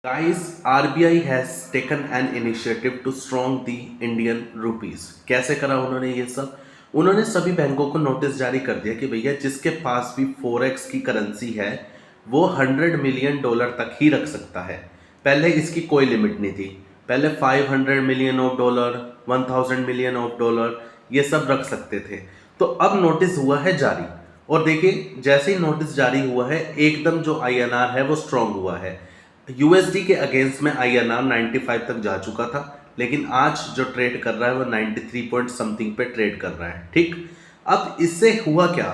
Guys, RBI has taken an initiative to strong the Indian rupees. कैसे करा उन्होंने ये सब? उन्होंने सभी बैंकों को नोटिस जारी कर दिया कि भैया जिसके पास भी फॉरेक्स की करेंसी है वो $100 मिलियन तक ही रख सकता है। पहले इसकी कोई लिमिट नहीं थी। पहले $500 मिलियन, 1000 मिलियन, ये सब रख सकते थे। तो अब नोटिस हुआ है जारी, और देखिए जैसे ही नोटिस जारी हुआ है एकदम जो INR है वो स्ट्रांग हुआ है। USD के अगेंस्ट में INR 95 तक जा चुका था, लेकिन आज जो ट्रेड कर रहा है वो 93 पॉइंट समथिंग पे ट्रेड कर रहा है। ठीक, अब इससे हुआ क्या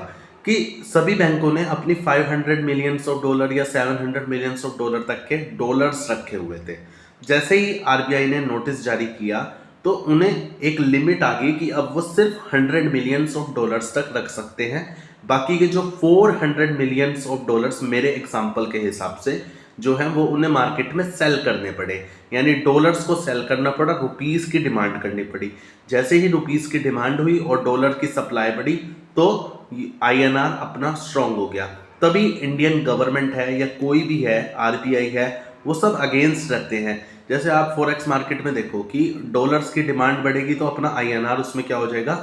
कि सभी बैंकों ने अपनी $500 मिलियन या $700 मिलियन तक के डॉलर्स रखे हुए थे। जैसे ही RBI ने नोटिस जारी किया तो उन्हें एक लिमिट आ गई कि अब वो सिर्फ $100 मिलियन तक रख सकते हैं। बाकी के जो $400 मिलियन मेरे एग्जाम्पल के हिसाब से जो है वो उन्हें मार्केट में सेल करने पड़े, यानी डॉलर्स को सेल करना पड़ा, रुपीस की डिमांड करनी पड़ी। जैसे ही रुपीस की डिमांड हुई और डॉलर की सप्लाई बढ़ी तो INR अपना स्ट्रांग हो गया। तभी इंडियन गवर्नमेंट है या कोई भी है, RBI है, वो सब अगेंस्ट रहते हैं। जैसे आप फॉरेक्स मार्केट में देखो कि डॉलर्स की डिमांड बढ़ेगी तो अपना INR उसमें क्या हो जाएगा,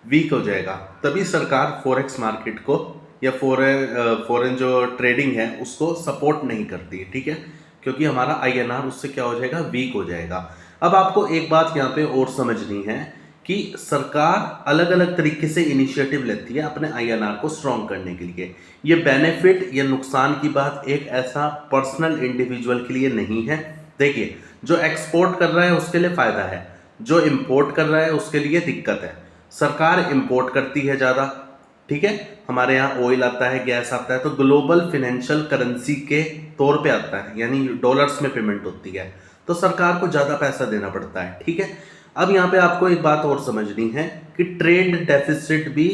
वीक हो जाएगा। तभी सरकार फॉरेक्स मार्केट को या फॉरेन जो ट्रेडिंग है उसको सपोर्ट नहीं करती है, ठीक है, क्योंकि हमारा INR उससे क्या हो जाएगा, वीक हो जाएगा। अब आपको एक बात यहाँ पे और समझनी है कि सरकार अलग अलग तरीके से इनिशिएटिव लेती है अपने INR को स्ट्रॉन्ग करने के लिए। ये बेनिफिट या नुकसान की बात एक ऐसा पर्सनल इंडिविजुअल के लिए नहीं है। देखिए, जो एक्सपोर्ट कर रहा है उसके लिए फायदा है, जो इंपोर्ट कर रहा है उसके लिए दिक्कत है। सरकार इंपोर्ट करती है ज़्यादा, ठीक है, हमारे यहाँ ऑयल आता है, गैस आता है, तो ग्लोबल फाइनेंशियल करेंसी के तौर पे आता है, यानी डॉलर्स में पेमेंट होती है, तो सरकार को ज़्यादा पैसा देना पड़ता है, ठीक है। अब यहाँ पे आपको एक बात और समझनी है कि ट्रेड डेफिसिट भी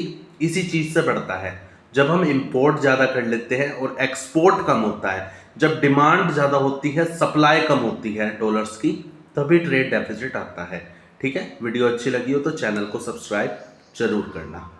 इसी चीज़ से बढ़ता है। जब हम इंपोर्ट ज़्यादा कर लेते हैं और एक्सपोर्ट कम होता है, जब डिमांड ज़्यादा होती है, सप्लाई कम होती है डॉलर्स की, तभी ट्रेड डेफिसिट आता है, ठीक है। वीडियो अच्छी लगी हो तो चैनल को सब्सक्राइब जरूर करना।